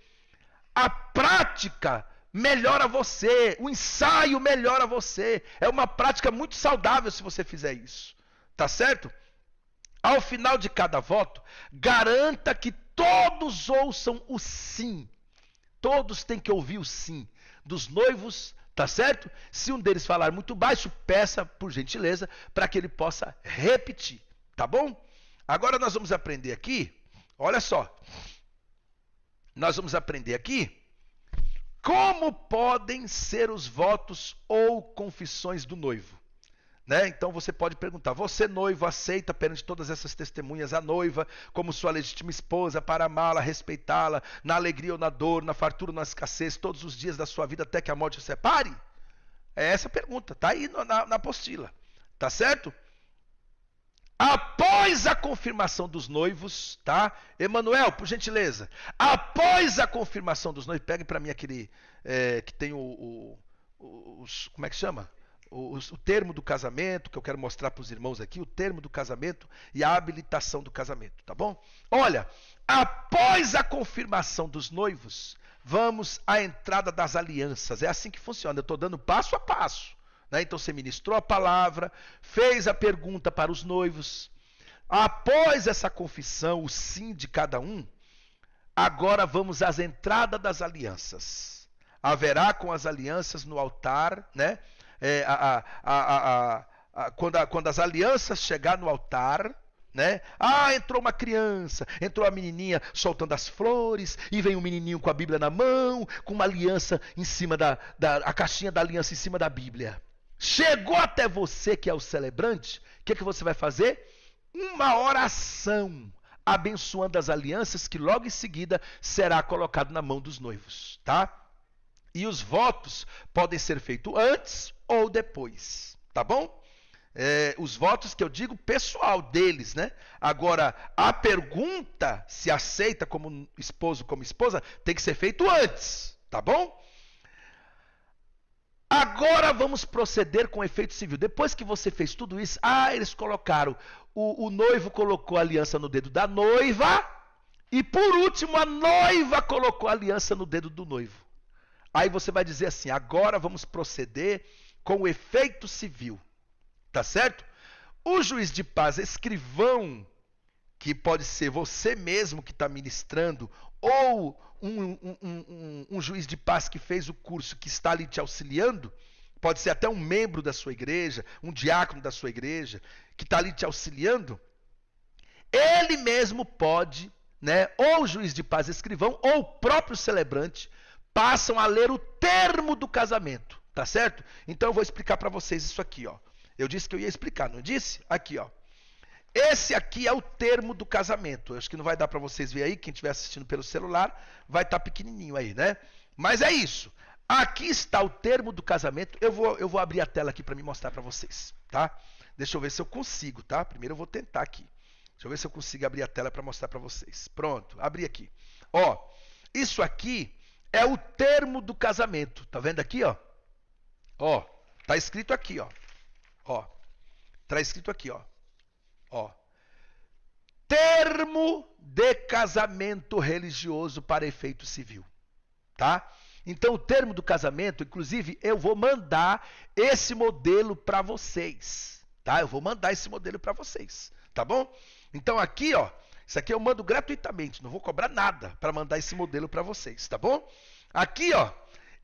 A prática melhora você, o ensaio melhora você. É uma prática muito saudável se você fizer isso. Tá certo? Ao final de cada voto, garanta que todos ouçam o sim. Todos têm que ouvir o sim dos noivos, tá certo? Se um deles falar muito baixo, peça por gentileza para que ele possa repetir, tá bom? Agora nós vamos aprender aqui, olha só. Nós vamos aprender aqui como podem ser os votos ou confissões do noivo. Né? Então você pode perguntar, você noivo aceita perante todas essas testemunhas a noiva como sua legítima esposa para amá-la, respeitá-la, na alegria ou na dor, na fartura ou na escassez, todos os dias da sua vida até que a morte o separe? É essa a pergunta, tá aí na apostila, tá certo? Após a confirmação dos noivos, tá? Emanuel, por gentileza. Após a confirmação dos noivos, pegue para mim aquele que tem como é que chama? O termo do casamento, que eu quero mostrar para os irmãos aqui, o termo do casamento e a habilitação do casamento, tá bom? Olha, após a confirmação dos noivos, vamos à entrada das alianças. É assim que funciona, eu estou dando passo a passo. Então você ministrou a palavra, fez a pergunta para os noivos. Após essa confissão, o sim de cada um, agora vamos às entradas das alianças. Haverá com as alianças no altar, né? Quando as alianças chegar no altar, né? Entrou uma criança, entrou a menininha soltando as flores, e vem um menininho com a Bíblia na mão, com uma aliança em cima a caixinha da aliança em cima da Bíblia. Chegou até você que é o celebrante, o que você vai fazer? Uma oração abençoando as alianças que logo em seguida será colocado na mão dos noivos, tá? E os votos podem ser feitos antes ou depois, tá bom? Os votos que eu digo pessoal deles, né? Agora, a pergunta se aceita como esposo, como esposa, tem que ser feito antes, tá bom? Agora vamos proceder com efeito civil. Depois que você fez tudo isso, eles colocaram, o noivo colocou a aliança no dedo da noiva, e por último a noiva colocou a aliança no dedo do noivo. Aí você vai dizer assim, agora vamos proceder com o efeito civil. Tá certo? O juiz de paz, escrivão, que pode ser você mesmo que está ministrando, ou um juiz de paz que fez o curso, que está ali te auxiliando, pode ser até um membro da sua igreja, um diácono da sua igreja, que está ali te auxiliando, ele mesmo pode, né, ou o juiz de paz escrivão, ou o próprio celebrante, passam a ler o termo do casamento, tá certo? Então eu vou explicar para vocês isso aqui, ó. Eu disse que eu ia explicar, não disse? Aqui, ó. Esse aqui é o termo do casamento. Eu acho que não vai dar para vocês ver aí, quem estiver assistindo pelo celular, vai estar pequenininho aí, né? Mas é isso. Aqui está o termo do casamento. Eu vou abrir a tela aqui para me mostrar para vocês, tá? Deixa eu ver se eu consigo, tá? Primeiro eu vou tentar aqui. Deixa eu ver se eu consigo abrir a tela para mostrar para vocês. Pronto, abri aqui. Ó, isso aqui é o termo do casamento. Tá vendo aqui, ó? Ó, tá escrito aqui, ó. Ó, tá escrito aqui, ó. Ó, termo de casamento religioso para efeito civil, tá? Então o termo do casamento, inclusive, eu vou mandar esse modelo para vocês, tá? Eu vou mandar esse modelo para vocês, tá bom? Então aqui, ó, isso aqui eu mando gratuitamente, não vou cobrar nada para mandar esse modelo para vocês, tá bom? Aqui, ó,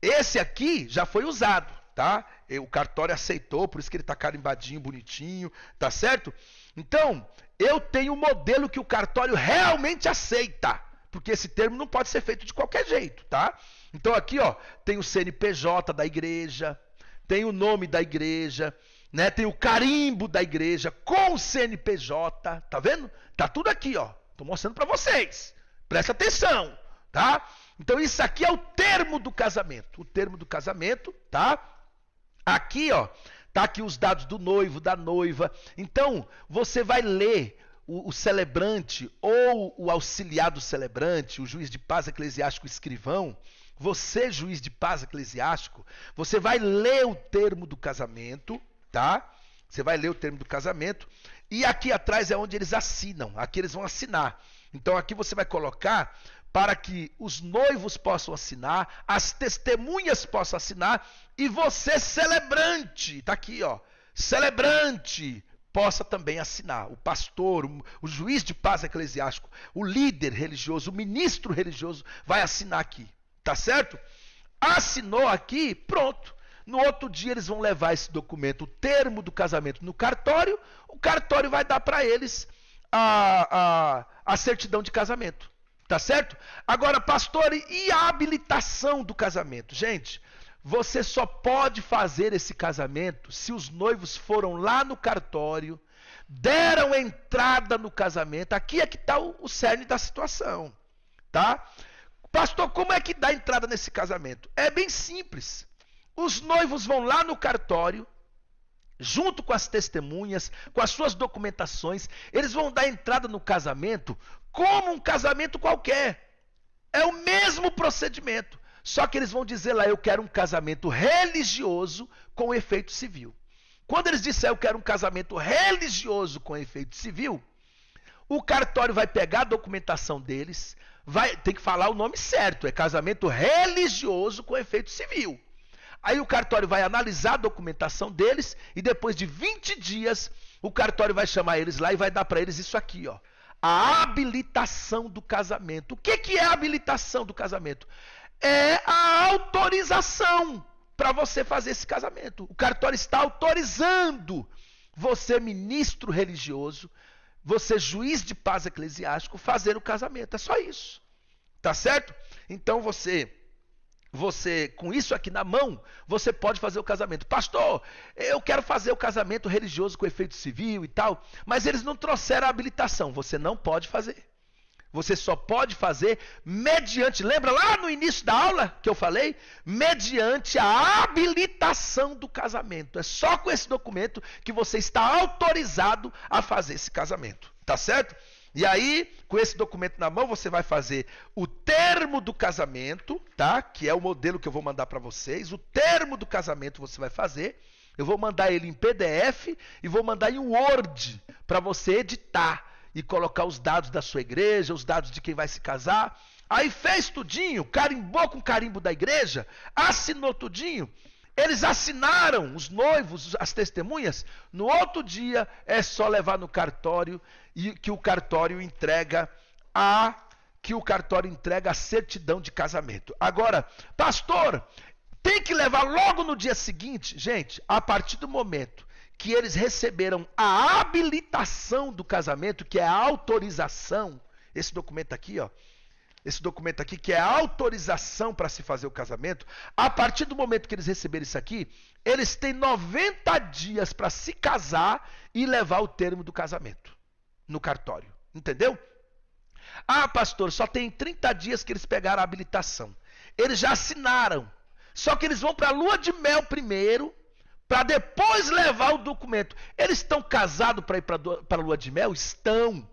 Esse aqui já foi usado, tá? O cartório aceitou, por isso que ele está carimbadinho, bonitinho, tá certo? Então, eu tenho um modelo que o cartório realmente aceita, porque esse termo não pode ser feito de qualquer jeito, tá? Então aqui, ó, tem o CNPJ da igreja, tem o nome da igreja, né? Tem o carimbo da igreja com o CNPJ, tá vendo? Tá tudo aqui, ó. Tô mostrando para vocês. Presta atenção, tá? Então isso aqui é o termo do casamento. O termo do casamento, tá? Aqui, ó, tá aqui os dados do noivo, da noiva. Então, você vai ler o celebrante ou o auxiliar do celebrante, o juiz de paz eclesiástico escrivão. Você, juiz de paz eclesiástico, você vai ler o termo do casamento, tá? Você vai ler o termo do casamento. E aqui atrás é onde eles assinam. Aqui eles vão assinar. Então aqui você vai colocar para que os noivos possam assinar, as testemunhas possam assinar e você, celebrante, tá aqui, ó, celebrante, possa também assinar. O pastor, o juiz de paz eclesiástico, o líder religioso, o ministro religioso vai assinar aqui, tá certo? Assinou aqui, pronto. No outro dia eles vão levar esse documento, o termo do casamento, no cartório. O cartório vai dar para eles a certidão de casamento. Tá certo? Agora, pastor, e a habilitação do casamento? Gente, você só pode fazer esse casamento se os noivos foram lá no cartório, deram entrada no casamento. Aqui é que está o cerne da situação. Tá? Pastor, como é que dá entrada nesse casamento? É bem simples. Os noivos vão lá no cartório, junto com as testemunhas, com as suas documentações, eles vão dar entrada no casamento como um casamento qualquer. É o mesmo procedimento. Só que eles vão dizer lá, eu quero um casamento religioso com efeito civil. Quando eles disserem, eu quero um casamento religioso com efeito civil, o cartório vai pegar a documentação deles, tem que falar o nome certo, é casamento religioso com efeito civil. Aí o cartório vai analisar a documentação deles e depois de 20 dias o cartório vai chamar eles lá e vai dar para eles isso aqui, ó. A habilitação do casamento. O que é a habilitação do casamento? É a autorização para você fazer esse casamento. O cartório está autorizando você, ministro religioso, você, juiz de paz eclesiástico, fazer o casamento. É só isso. Tá certo? Então você com isso aqui na mão, você pode fazer o casamento. Pastor, eu quero fazer o casamento religioso com efeito civil e tal, mas eles não trouxeram a habilitação. Você não pode fazer. Você só pode fazer mediante, lembra lá no início da aula que eu falei? Mediante a habilitação do casamento. É só com esse documento que você está autorizado a fazer esse casamento. Tá certo? E aí, com esse documento na mão, você vai fazer o termo do casamento, tá? Que é o modelo que eu vou mandar para vocês. O termo do casamento você vai fazer. Eu vou mandar ele em PDF e vou mandar em Word para você editar e colocar os dados da sua igreja, os dados de quem vai se casar. Aí fez tudinho, carimbou com o carimbo da igreja, assinou tudinho. Eles assinaram, os noivos, as testemunhas. No outro dia é só levar no cartório e que o cartório entrega a certidão de casamento. Agora, pastor, tem que levar logo no dia seguinte? Gente, a partir do momento que eles receberam a habilitação do casamento, que é a autorização, esse documento aqui, ó. Esse documento aqui, que é a autorização para se fazer o casamento, a partir do momento que eles receberem isso aqui, eles têm 90 dias para se casar e levar o termo do casamento no cartório. Entendeu? Ah, pastor, só tem 30 dias que eles pegaram a habilitação. Eles já assinaram. Só que eles vão para a lua de mel primeiro, para depois levar o documento. Eles estão casados para ir para a lua de mel? Estão.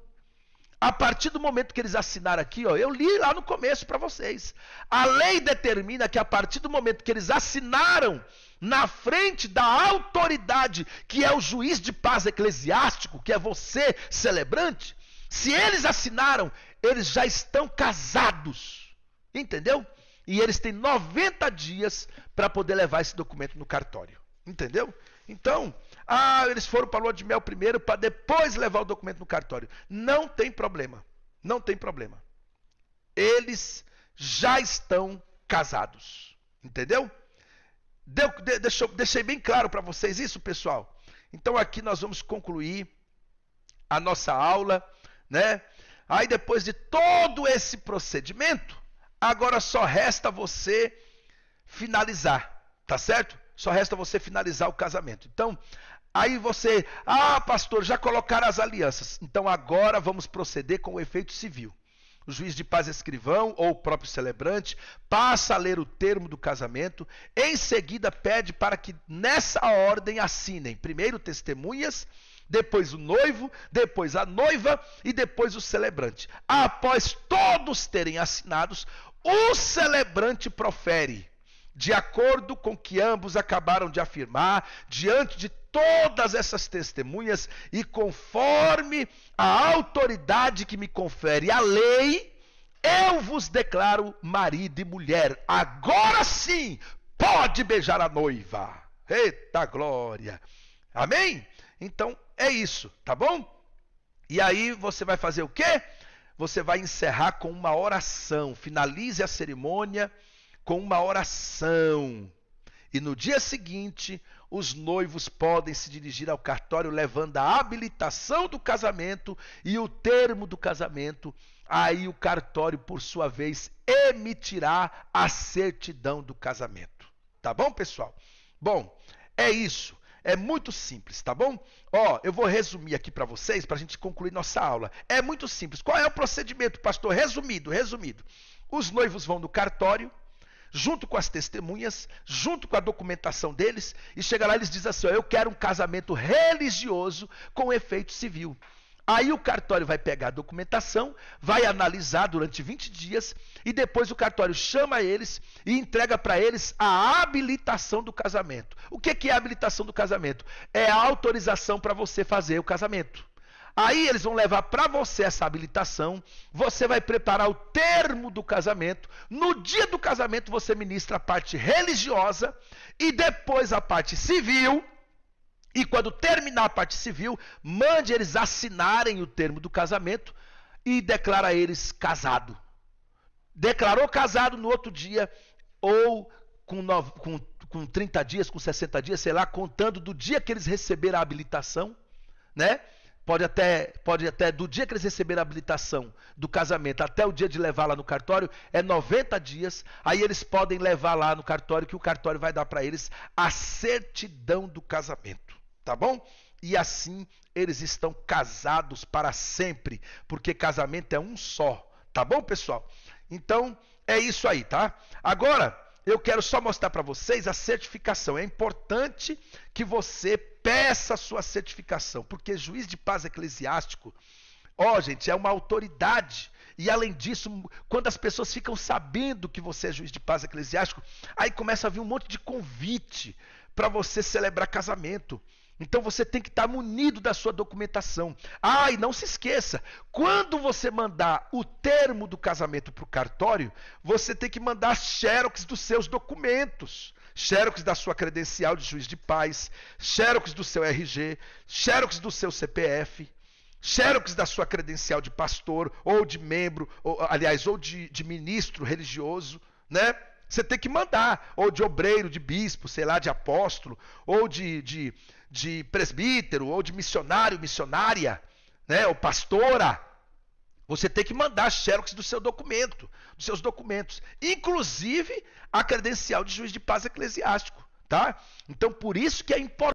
A partir do momento que eles assinaram aqui, ó, eu li lá no começo para vocês. A lei determina que a partir do momento que eles assinaram na frente da autoridade, que é o juiz de paz eclesiástico, que é você, celebrante, se eles assinaram, eles já estão casados. Entendeu? E eles têm 90 dias para poder levar esse documento no cartório. Entendeu? Então, eles foram para a lua de mel primeiro para depois levar o documento no cartório. Não tem problema. Não tem problema. Eles já estão casados. Entendeu? Deixei bem claro para vocês isso, pessoal? Então aqui nós vamos concluir a nossa aula, né? Aí depois de todo esse procedimento, agora só resta você finalizar, tá certo? Só resta você finalizar o casamento. Então, aí você, pastor, já colocaram as alianças. Então agora vamos proceder com o efeito civil. O juiz de paz escrivão ou o próprio celebrante passa a ler o termo do casamento, em seguida pede para que nessa ordem assinem primeiro testemunhas, depois o noivo, depois a noiva e depois o celebrante. Após todos terem assinados, o celebrante profere, de acordo com o que ambos acabaram de afirmar, diante de todas essas testemunhas e conforme a autoridade que me confere a lei, eu vos declaro marido e mulher. Agora sim, pode beijar a noiva. Eita glória. Amém? Então é isso, tá bom? E aí você vai fazer o quê? Você vai encerrar com uma oração. Finalize a cerimônia com uma oração. E no dia seguinte, os noivos podem se dirigir ao cartório levando a habilitação do casamento e o termo do casamento. Aí o cartório, por sua vez, emitirá a certidão do casamento. Tá bom, pessoal? Bom, é isso. É muito simples, tá bom? Eu vou resumir aqui para vocês, para a gente concluir nossa aula. É muito simples. Qual é o procedimento, pastor? Resumido. Os noivos vão no cartório, junto com as testemunhas, junto com a documentação deles, e chega lá e eles dizem assim, eu quero um casamento religioso com efeito civil. Aí o cartório vai pegar a documentação, vai analisar durante 20 dias, e depois o cartório chama eles e entrega para eles a habilitação do casamento. O que é a habilitação do casamento? É a autorização para você fazer o casamento. Aí eles vão levar para você essa habilitação, você vai preparar o termo do casamento, no dia do casamento você ministra a parte religiosa e depois a parte civil, e quando terminar a parte civil, mande eles assinarem o termo do casamento e declara eles casado. Declarou casado no outro dia, ou com 30 dias, com 60 dias, sei lá, contando do dia que eles receberam a habilitação, né? Pode até do dia que eles receberam a habilitação do casamento até o dia de levar lá no cartório, é 90 dias. Aí eles podem levar lá no cartório, que o cartório vai dar para eles a certidão do casamento. Tá bom? E assim eles estão casados para sempre, porque casamento é um só. Tá bom, pessoal? Então, é isso aí, tá? Agora, eu quero só mostrar para vocês a certificação. É importante que você peça a sua certificação, porque juiz de paz eclesiástico, gente, é uma autoridade. E além disso, quando as pessoas ficam sabendo que você é juiz de paz eclesiástico, aí começa a vir um monte de convite para você celebrar casamento. Então você tem que estar munido da sua documentação. E não se esqueça, quando você mandar o termo do casamento para o cartório, você tem que mandar xerox dos seus documentos. Xerox da sua credencial de juiz de paz, xerox do seu RG, xerox do seu CPF, xerox da sua credencial de pastor, ou de membro, ou de ministro religioso, né? Você tem que mandar, ou de obreiro, de bispo, sei lá, de apóstolo, ou de presbítero, ou de missionário, missionária, né? Ou pastora. Você tem que mandar xerox do seu documento, dos seus documentos, inclusive a credencial de juiz de paz eclesiástico, tá? Então, por isso que é importante